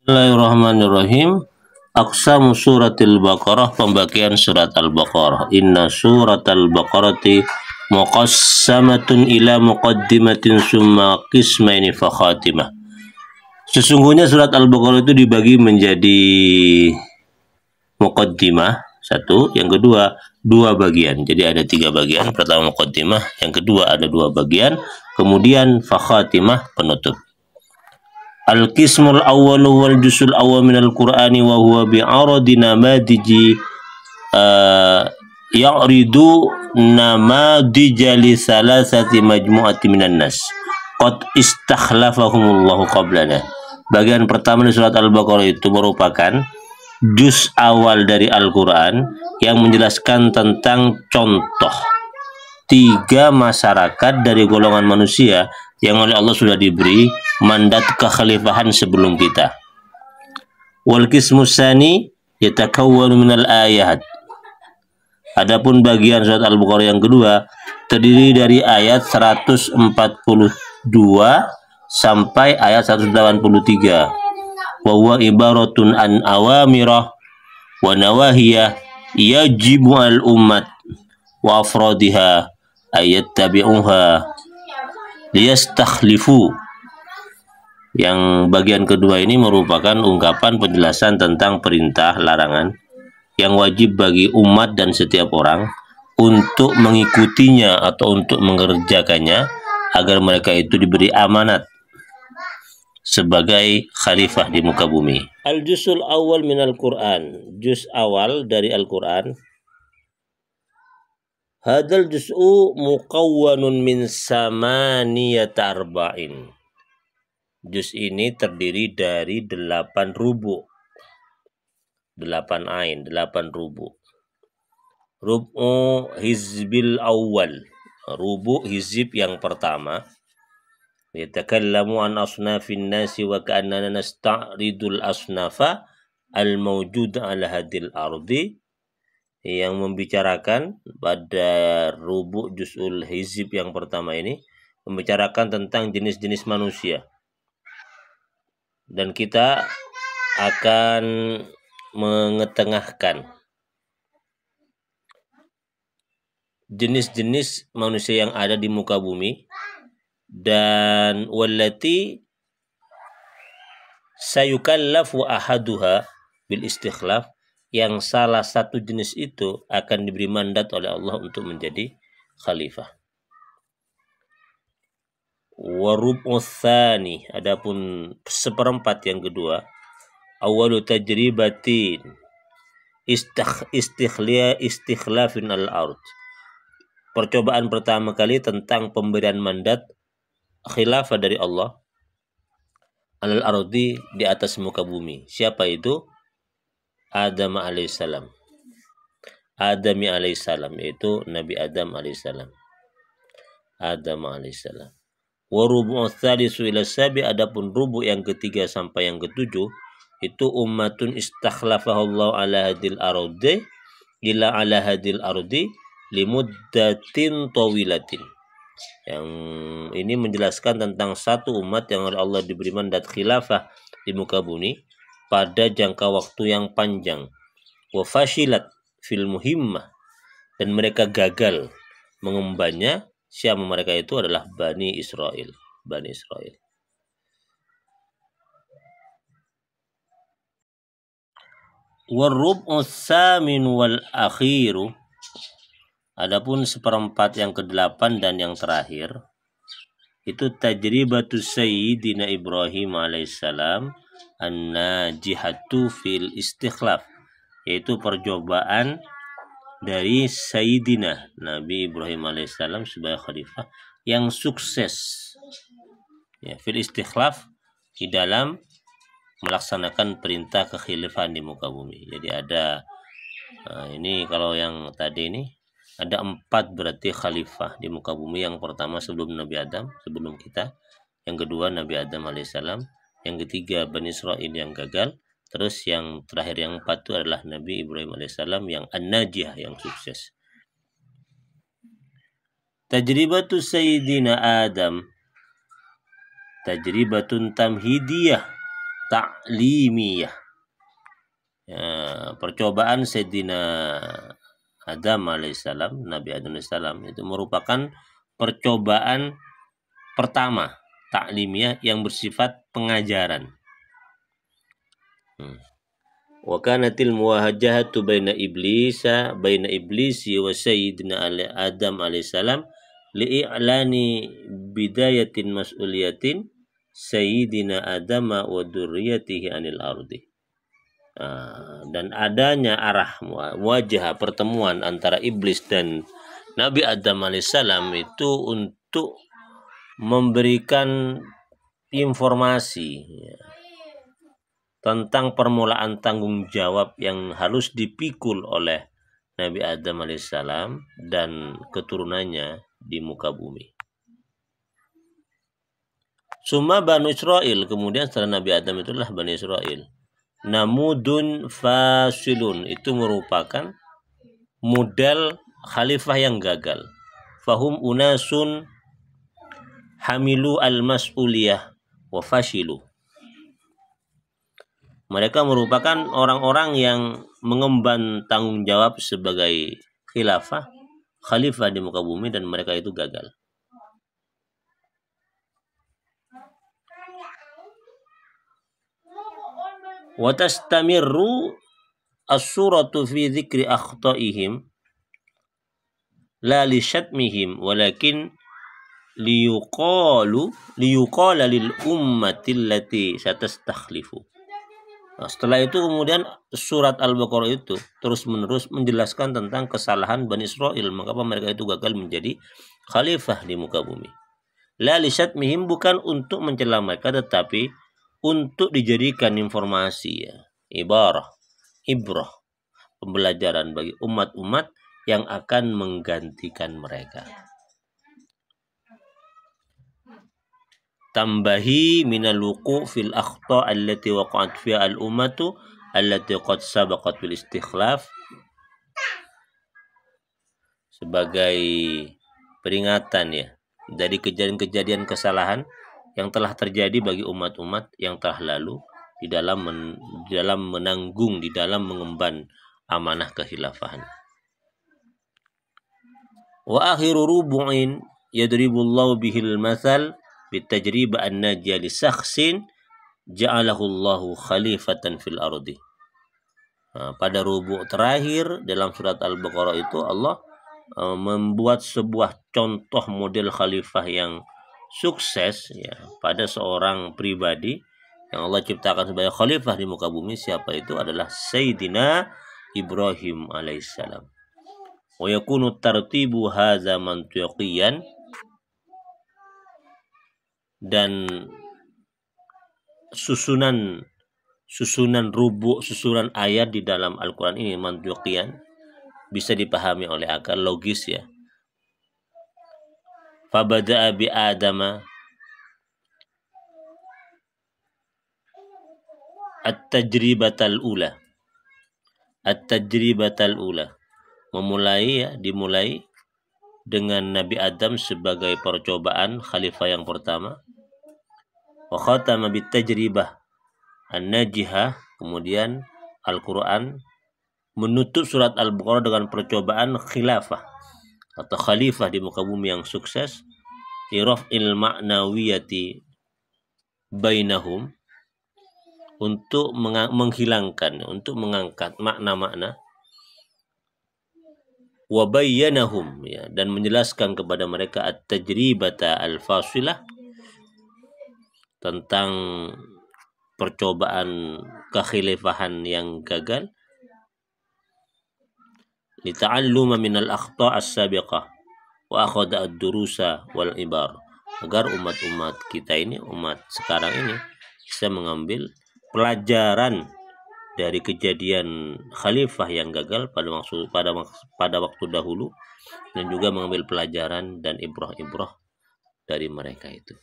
Bismillahirrahmanirrahim. Aqsamu suratil Baqarah, pembagian surat Al-Baqarah. Inna surat Al-Baqarati muqassamatun ila muqaddimatin summa qismaini fa khatimah. Sesungguhnya surat Al-Baqarah itu dibagi menjadi muqaddimah, satu, yang kedua dua bagian. Jadi ada tiga bagian. Pertama muqaddimah, yang kedua ada dua bagian, kemudian fa khatimah, penutup. Al-qismul awwalu wal juz'ul awwal minal Qur'ani wa huwa bi'aradi namadiji ya'ridu namadija li salasati majmu'ati minan nas qad istakhlafahumullahu qablana. Bagian pertama di surat Al-Baqarah itu merupakan juz awal dari Al-Quran yang menjelaskan tentang contoh tiga masyarakat dari golongan manusia yang oleh Allah sudah diberi mandat kekhalifahan sebelum kita. Wal qismus tsani yatakawwanu minal ayat. Adapun bagian surat Al-Baqarah yang kedua terdiri dari ayat 142 sampai ayat 183. Wa huwa ibaratun an awamirah wa nawahiyah yajibu al ummat wa afradiha ayat tabi'uha liyastakhlifu. Yang bagian kedua ini merupakan ungkapan penjelasan tentang perintah larangan yang wajib bagi umat dan setiap orang untuk mengikutinya atau untuk mengerjakannya agar mereka itu diberi amanat sebagai khalifah di muka bumi. Al-juz'ul awal minal Qur'an, juz awal dari Al-Quran. Hadal juz'u muqawwanun min samaniyata arba'in. Juz ini terdiri dari 8 rubu'. 8 ain, 8 rubu'. Rub'u hizbil awal. Rubu' hizib yang pertama. Yatakallamu an asnafin nasi wa ka'annana nasta'ridul asnafa al-mawjud ala hadil ardi. Yang membicarakan pada rubu' juz'ul hizib yang pertama ini membicarakan tentang jenis-jenis manusia, dan kita akan mengetengahkan jenis-jenis manusia yang ada di muka bumi, dan wallati sayukallafu ahaduha bil istikhlaf, yang salah satu jenis itu akan diberi mandat oleh Allah untuk menjadi khalifah. Warub'u tsani, adapun seperempat yang kedua, awalu tajribatin istikhlafin al-ard, percobaan pertama kali tentang pemberian mandat khilafah dari Allah al-ardi, di atas muka bumi. Siapa itu? Adam alaihissalam. Adami alaihissalam, yaitu Nabi Adam alaihissalam. Adam alaihissalam. Wa rubu'u tsalisu ila sabi, adapun rubu' yang ketiga sampai yang ketujuh itu ummatun istakhlafahallahu ala hadil ardi ila ala hadil ardi limuddatin tawilatin. Yang ini menjelaskan tentang satu umat yang oleh Allah diberi mandat khilafah di muka bumi pada jangka waktu yang panjang. Wa fashilat fil muhimmah, dan mereka gagal mengembannya. Siapa mereka itu? Adalah Bani Israel. Bani Israel. Warub'u tsamin wal akhiru, adapun seperempat yang ke-8 dan yang terakhir itu tajribatu sayyidina Ibrahim alaihissalam an-najihatu fil istikhlaf, yaitu percobaan dari Sayyidina Nabi Ibrahim alaihissalam sebagai khalifah yang sukses, ya, fil istikhlaf, di dalam melaksanakan perintah kekhalifahan di muka bumi. Jadi ada ini, kalau yang tadi ini ada 4 berarti khalifah di muka bumi. Yang pertama sebelum Nabi Adam, sebelum kita. Yang kedua Nabi Adam alaihissalam. Yang ketiga Bani Israel yang gagal. Terus yang terakhir yang 4 itu adalah Nabi Ibrahim alaihissalam yang an-najih, yang sukses. Tajribatu Sayyidina Adam tajribatun tamhidiyah ta'limiyah. Ya, percobaan Sayyidina Adam alaihissalam, Nabi Adam alaihissalam itu merupakan percobaan pertama ta'limiyah yang bersifat pengajaran. Wa kanatil muwahajahatu baina iblisi wa sayyidina Adam alaihissalam li'ilani bidayatin mas'uliyatin sayyidina Adam wa dzurriyyatihi anil ardi. Dan adanya arah wajah pertemuan antara iblis dan Nabi Adam alaihissalam itu untuk memberikan informasi tentang permulaan tanggung jawab yang harus dipikul oleh Nabi Adam alaihissalam dan keturunannya di muka bumi. Summa Banu Israel, kemudian setelah Nabi Adam itulah Bani Israel. Namudun fasilun, itu merupakan model khalifah yang gagal. Fahum unasun hamilu al-mas'uliyah wa fashilu. Mereka merupakan orang-orang yang mengemban tanggung jawab sebagai khalifah di muka bumi, dan mereka itu gagal. Wa tastamirru as-suratu fi dzikri akhta'ihim la li syatmihim walakin liyuqala lil ummati allati satastakhlifu. Nah, setelah itu kemudian surat Al-Baqarah itu terus-menerus menjelaskan tentang kesalahan Bani Israel, maka mereka itu gagal menjadi khalifah di muka bumi. La li syatmihim, bukan untuk mencela mereka, tetapi untuk dijadikan informasi, ya, ibrah, pembelajaran bagi umat-umat yang akan menggantikan mereka. Tambahi minal wuqu' fil akhta' allati waqa'at fiha al-ummatu allati qad sabaqat bil istikhlaf, sebagai peringatan, ya, dari kejadian-kejadian kesalahan yang telah terjadi bagi umat-umat yang telah lalu di dalam menanggung, di dalam mengemban amanah kekhilafahan. Wa akhiru rubu'in yadribullahu bihil mathal bitajriba an-najiyah li shakhsin ja'alahu Allahu khalifatan fil ardi. Pada rubu' terakhir dalam surat Al-Baqarah itu Allah membuat sebuah contoh model khalifah yang sukses, ya, pada seorang pribadi yang Allah ciptakan sebagai khalifah di muka bumi. Siapa itu? Adalah Sayyidina Ibrahim alaihissalam. Wa yakunu tartibu hadza mantiqiyan, dan susunan rubu', susunan ayat di dalam Al-Quran ini mantiqiyan, bisa dipahami oleh akal logis, ya. Fabada'a bi Adama at-tajribatal ula, dimulai dengan Nabi Adam sebagai percobaan khalifah yang pertama. Wa khatama bit tajribah an-najihah, kemudian Al-Quran menutup surat Al-Baqarah dengan percobaan khilafah atau khalifah di muka bumi yang sukses, iraf'il ma'nawiyati bainahum, untuk menghilangkan, untuk mengangkat makna-makna, wa bayyanahum, ya, dan menjelaskan kepada mereka at-tajribata al-fasilah, tentang percobaan kekhalifahan yang gagal, lita'alluma minal akhta' as-sabiqah wa akhadha ad-durusa wal ibar, agar umat-umat kita ini, umat sekarang ini, bisa mengambil pelajaran dari kejadian khalifah yang gagal pada waktu dahulu, dan juga mengambil pelajaran dan ibrah-ibrah dari mereka itu.